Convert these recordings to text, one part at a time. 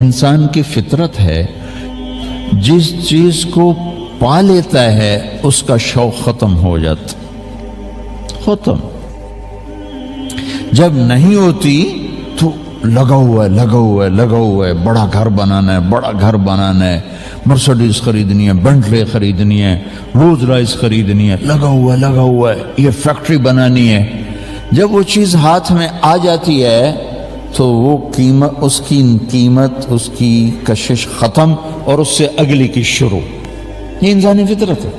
انسان کی فطرت ہے جس چیز کو پا لیتا ہے اس کا شوق ختم ہو جاتا، ختم۔ جب نہیں ہوتی تو لگا ہوا ہے بڑا گھر بنانا ہے، بڑا گھر بنانا ہے، مرسڈیز خریدنی ہے، بنٹلے خریدنی ہے، رولز رائس خریدنی ہے، لگا ہوا ہے، یہ فیکٹری بنانی ہے۔ جب وہ چیز ہاتھ میں آ جاتی ہے تو وہ قیمت، اس کی قیمت، اس کی کشش ختم، اور اس سے اگلی کی شروع۔ یہ انسانی فطرت ہے،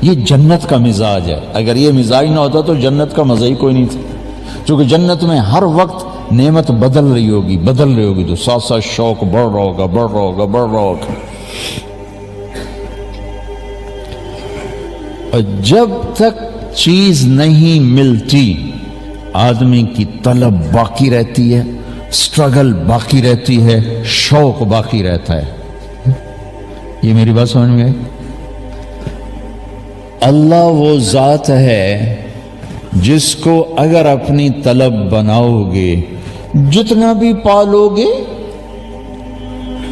یہ جنت کا مزاج ہے۔ اگر یہ مزاج نہ ہوتا تو جنت کا مزہ ہی کوئی نہیں تھا، چونکہ جنت میں ہر وقت نعمت بدل رہی ہوگی تو ساتھ ساتھ شوق بڑھ رہا ہوگا۔ اور جب تک چیز نہیں ملتی آدمی کی طلب باقی رہتی ہے، سٹرگل باقی رہتی ہے، شوق باقی رہتا ہے۔ یہ میری بات سمجھ میں آئی؟ اللہ وہ ذات ہے جس کو اگر اپنی طلب بناؤ گے، جتنا بھی پالو گے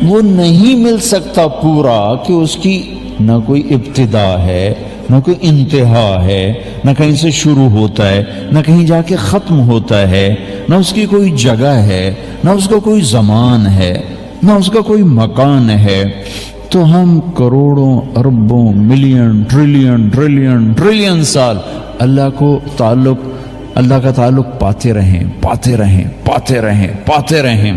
وہ نہیں مل سکتا پورا، کہ اس کی نہ کوئی ابتدا ہے، نہ کوئی انتہا ہے، نہ کہیں سے شروع ہوتا ہے، نہ کہیں جا کے ختم ہوتا ہے، نہ اس کی کوئی جگہ ہے، نہ اس کا کوئی زمان ہے، نہ اس کا کوئی مکان ہے۔ تو ہم کروڑوں، اربوں، ملین، ٹریلین سال اللہ کا تعلق پاتے رہیں۔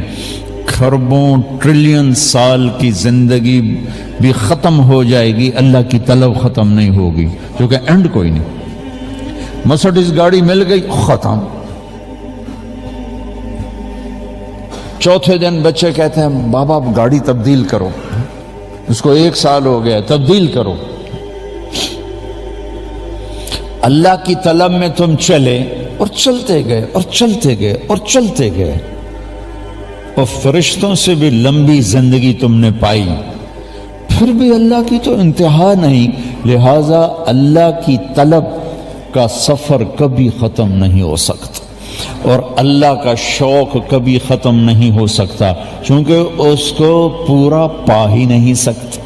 خربوں ٹریلین سال کی زندگی بھی ختم ہو جائے گی، اللہ کی طلب ختم نہیں ہوگی، کیونکہ اینڈ کوئی نہیں۔ مرسڈیز گاڑی مل گئی، ختم۔ چوتھے دن بچے کہتے ہیں بابا اب گاڑی تبدیل کرو، اس کو 1 سال ہو گیا، تبدیل کرو۔ اللہ کی طلب میں تم چلے اور چلتے گئے، اور فرشتوں سے بھی لمبی زندگی تم نے پائی، پھر بھی اللہ کی تو انتہا نہیں، لہذا اللہ کی طلب کا سفر کبھی ختم نہیں ہو سکتا، اور اللہ کا شوق کبھی ختم نہیں ہو سکتا، چونکہ اس کو پورا پا ہی نہیں سکتا۔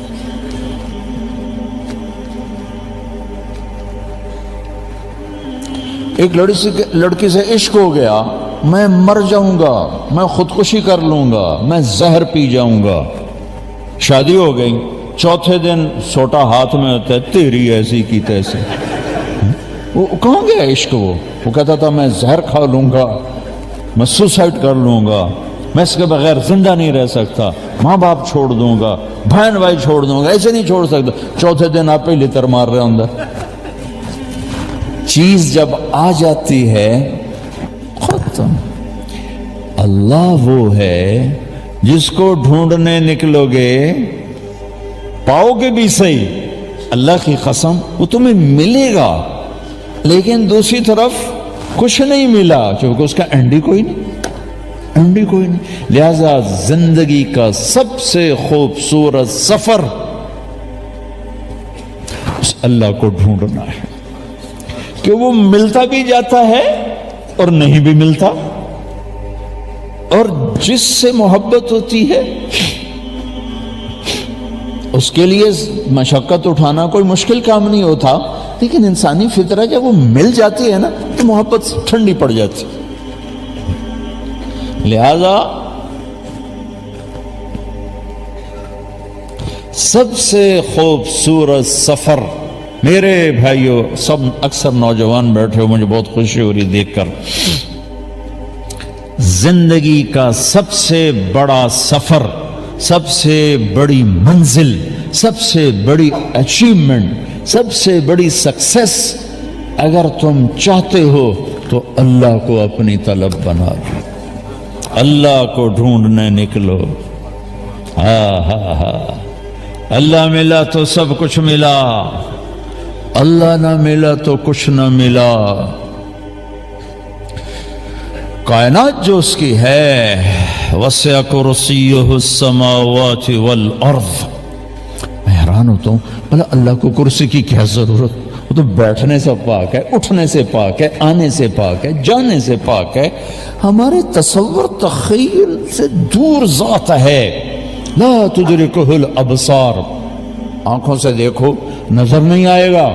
ایک لڑکی سے عشق ہو گیا، میں مر جاؤں گا، میں خودکشی کر لوں گا، میں زہر پی جاؤں گا۔ شادی ہو گئی، چوتھے دن سوٹا ہاتھ میں ہوتا ہے، تیری ایسی کی تیسی۔ وہ کہاں گیا عشق؟ وہ کہتا تھا میں زہر کھا لوں گا، میں سوسائڈ کر لوں گا، میں اس کے بغیر زندہ نہیں رہ سکتا، ماں باپ چھوڑ دوں گا، بہن بھائی چھوڑ دوں گا، ایسے نہیں چھوڑ سکتا۔ چوتھے دن آپ پہ لتر مار رہے اندر۔ چیز جب آ جاتی ہے ختم۔ اللہ وہ ہے جس کو ڈھونڈنے نکلو گے پاؤ گے بھی صحیح، اللہ کی قسم وہ تمہیں ملے گا، لیکن دوسری طرف کچھ نہیں ملا، کیونکہ اس کا اینڈ ہی کوئی نہیں۔ لہذا زندگی کا سب سے خوبصورت سفر اس اللہ کو ڈھونڈنا ہے، کہ وہ ملتا بھی جاتا ہے اور نہیں بھی ملتا، اور جس سے محبت ہوتی ہے اس کے لیے مشقت اٹھانا کوئی مشکل کام نہیں ہوتا، لیکن انسانی فطرت جب وہ مل جاتی ہے نا تو محبت ٹھنڈی پڑ جاتی۔ لہذا سب سے خوبصورت سفر، میرے بھائیوں، سب اکثر نوجوان بیٹھے ہو، مجھے بہت خوشی ہو رہی دیکھ کر، زندگی کا سب سے بڑا سفر، سب سے بڑی منزل، سب سے بڑی اچیومنٹ، سب سے بڑی سکسیس اگر تم چاہتے ہو تو اللہ کو اپنی طلب بنا لو، اللہ کو ڈھونڈنے نکلو۔ اللہ ملا تو سب کچھ ملا، اللہ نہ ملا تو کچھ نہ ملا۔ کائنات جو اس کی ہے، وسع کرسیہ السماوات والارض، میں حیران ہوتا ہوں، بھلا اللہ کو کرسی کی کیا ضرورت؟ وہ تو بیٹھنے سے پاک ہے، اٹھنے سے پاک ہے، آنے سے پاک ہے، جانے سے پاک ہے. ہمارے تصور تخیل سے دور ذات ہے. لا تدرکہ الابصار، آنکھوں سے دیکھو نظر نہیں آئے گا.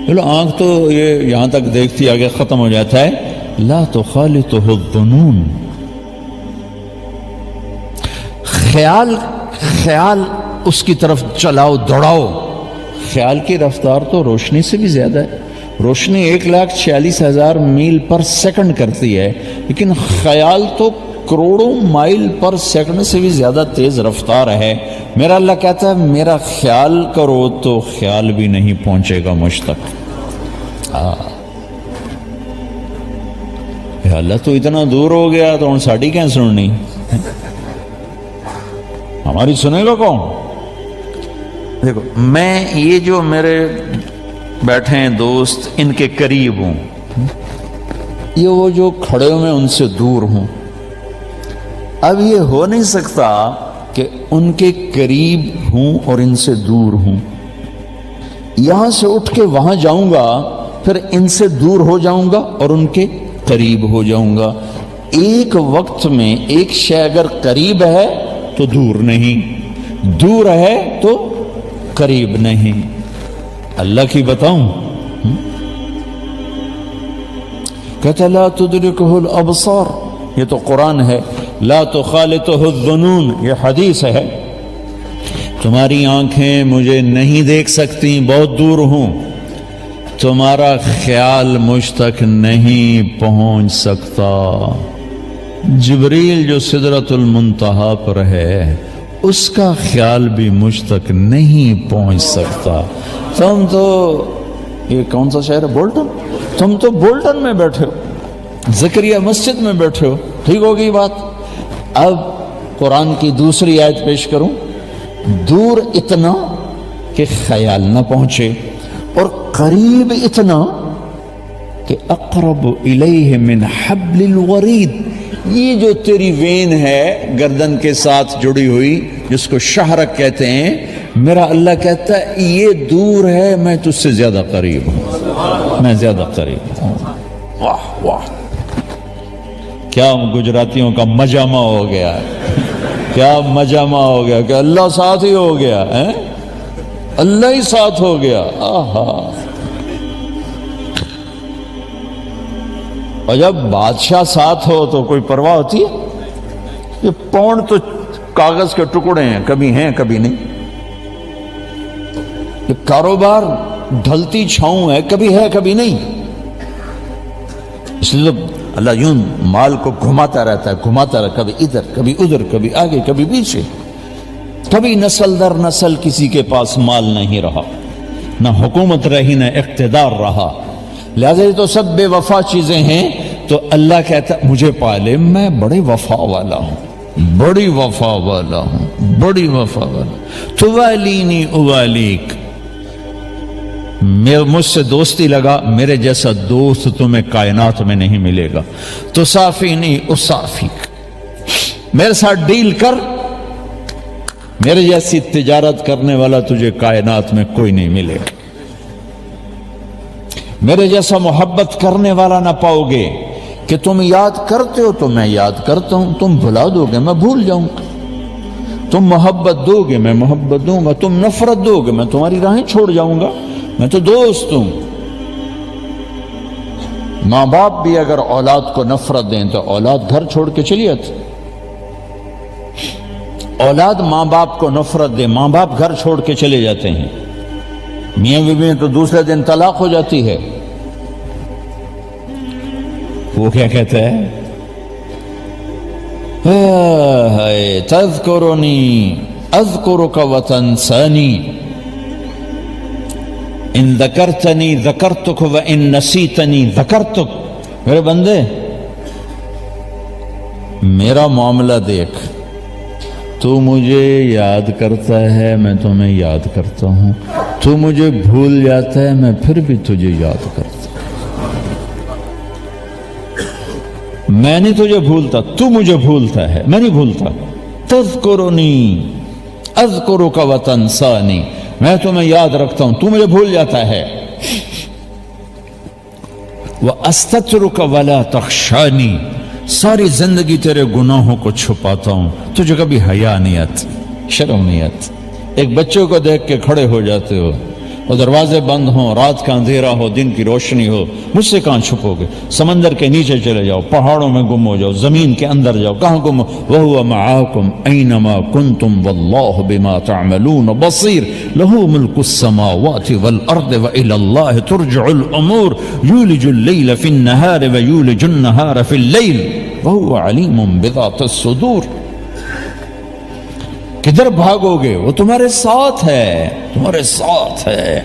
چلو آنکھ تو یہ یہاں تک دیکھتی آگے ختم ہو جاتا ہے. لا تخالطہ الظنون، خیال اس کی طرف چلاؤ دوڑاؤ. خیال کی رفتار تو روشنی سے بھی زیادہ ہے. روشنی 1,46,000 میل پر سیکنڈ کرتی ہے، لیکن خیال تو کروڑوں مائل پر سیکنڈ سے بھی زیادہ تیز رفتار ہے. میرا اللہ کہتا ہے میرا خیال کرو تو خیال بھی نہیں پہنچے گا مجھ تک. اللہ تو اتنا دور ہو گیا تو ہن ساڑی کیا سننی، ہماری سنے گا کون؟ دیکھو میں یہ جو میرے بیٹھے ہیں دوست ان کے قریب ہوں، یہ وہ جو کھڑے ہوئے ان سے دور ہوں. اب یہ ہو نہیں سکتا کہ ان کے قریب ہوں اور ان سے دور ہوں. یہاں سے اٹھ کے وہاں جاؤں گا پھر ان سے دور ہو جاؤں گا اور ان کے قریب ہو جاؤں گا. ایک وقت میں ایک شے اگر قریب ہے تو دور نہیں، دور ہے تو قریب نہیں. اللہ کی بتاؤں، کہتا لا تدرکہ الابصار، یہ تو قرآن ہے. لا تخالطہ الظنون، یہ حدیث ہے. تمہاری آنکھیں مجھے نہیں دیکھ سکتی، بہت دور ہوں. تمہارا خیال مجھ تک نہیں پہنچ سکتا. جبریل جو سدرۃ المنتہا پر ہے اس کا خیال بھی مجھ تک نہیں پہنچ سکتا. تم تو یہ کون سا شہر ہے؟ بولٹن. تم تو بولٹن میں بیٹھے ہو، زکریا مسجد میں بیٹھے ہو. ٹھیک ہوگی بات. اب قرآن کی دوسری آیت پیش کروں. دور اتنا کہ خیال نہ پہنچے اور قریب اتنا کہ اقرب الیہ من حبل الورید. یہ جو تیری وین ہے گردن کے ساتھ جڑی ہوئی جس کو شہرک کہتے ہیں، میرا اللہ کہتا ہے یہ دور ہے، میں تجھ سے زیادہ قریب ہوں، میں زیادہ قریب ہوں. واہ واہ، کیا گجراتیوں کا مجامع ہو گیا ہے، کیا مجامع ہو گیا کہ اللہ ساتھ ہی ہو گیا ہے، اللہ ہی ساتھ ہو گیا. آہا. اور جب بادشاہ ساتھ ہو تو کوئی پرواہ ہوتی ہے؟ یہ پونڈ تو کاغذ کے ٹکڑے ہیں، کبھی ہیں کبھی نہیں. یہ کاروبار ڈھلتی چھاؤں ہے، کبھی ہے کبھی نہیں. اس لیے اللہ یوں مال کو گھماتا رہتا ہے، گھماتا رہتا ہے، کبھی ادھر کبھی ادھر، کبھی آگے کبھی پیچھے. کبھی نسل در نسل کسی کے پاس مال نہیں رہا، نہ حکومت رہی نہ اقتدار رہا. لہذا یہ تو سب بے وفا چیزیں ہیں. تو اللہ کہتا مجھے پالے، میں بڑے وفا والا ہوں، بڑی وفا والا ہوں، بڑی وفا والا. توالینی اوالیک، مجھ سے دوستی لگا، میرے جیسا دوست تمہیں کائنات میں نہیں ملے گا. تو صافینی اصافیک، میرے ساتھ ڈیل کر، میرے جیسی تجارت کرنے والا تجھے کائنات میں کوئی نہیں ملے گا. میرے جیسا محبت کرنے والا نہ پاؤ گے کہ تم یاد کرتے ہو تو میں یاد کرتا ہوں، تم بھلا دو گے میں بھول جاؤں گا. تم محبت دو گے میں محبت دوں گا، تم نفرت دو گے میں تمہاری راہیں چھوڑ جاؤں گا. میں تو دوست ہوں. ماں باپ بھی اگر اولاد کو نفرت دیں تو اولاد گھر چھوڑ کے چلی جاتی. اولاد ماں باپ کو نفرت دے، ماں باپ گھر چھوڑ کے چلے جاتے ہیں. میاں بیوی تو دوسرے دن طلاق ہو جاتی ہے. وہ کیا کہتا ہے؟ تذکرنی اذکرک وتنسانی، ان ذکرتنی ذکرتک وان نسیتنی ذکرتک. میرے بندے میرا معاملہ دیکھ، تو مجھے یاد کرتا ہے میں تمہیں یاد کرتا ہوں، تو مجھے بھول جاتا ہے میں پھر بھی تجھے یاد کرتا ہوں. میں نہیں تجھے بھولتا، تو مجھے بھولتا ہے، میں نہیں بھولتا. تذکرنی اذکرک وتنسانی، میں تمہیں یاد رکھتا ہوں، تو مجھے بھول جاتا ہے۔ وَأَسْتَتْرُكَ وَلَا تَخْشَانِي، ساری زندگی تیرے گناہوں کو چھپاتا ہوں، تجھے کبھی حیا نہیں آتی، شرم نہیں آتی۔ ایک بچے کو دیکھ کے کھڑے ہو جاتے ہو، وہ دروازے بند ہوں، رات کا اندھیرا ہو، دن کی روشنی ہو، مجھ سے کہاں چھپو گے؟ سمندر کے نیچے چلے جاؤ، پہاڑوں میں گم ہو جاؤ، زمین کے اندر جاؤ، کہاں گم ہو؟ وَهُوَ مَعَاكُمْ أَيْنَمَا كُنْتُمْ وَاللَّهُ بِمَا تَعْمَلُونَ بَصِيرٌ لَهُ مُلْكُ السَّمَاوَاتِ وَالْأَرْضِ وَإِلَى اللَّهِ تُرْجَعُ الْأُمُورُ يُولِجُ اللَّيْلَ فِي النَّهَارِ وَيُولِجُ النَّهَارَ فِي اللَّيْلِ وَهُوَ عَلِيمٌ بِذَاتِ الصُّدُورِ۔ کدھر بھاگو گے؟ وہ تمہارے ساتھ ہے، تمہارے ساتھ ہے۔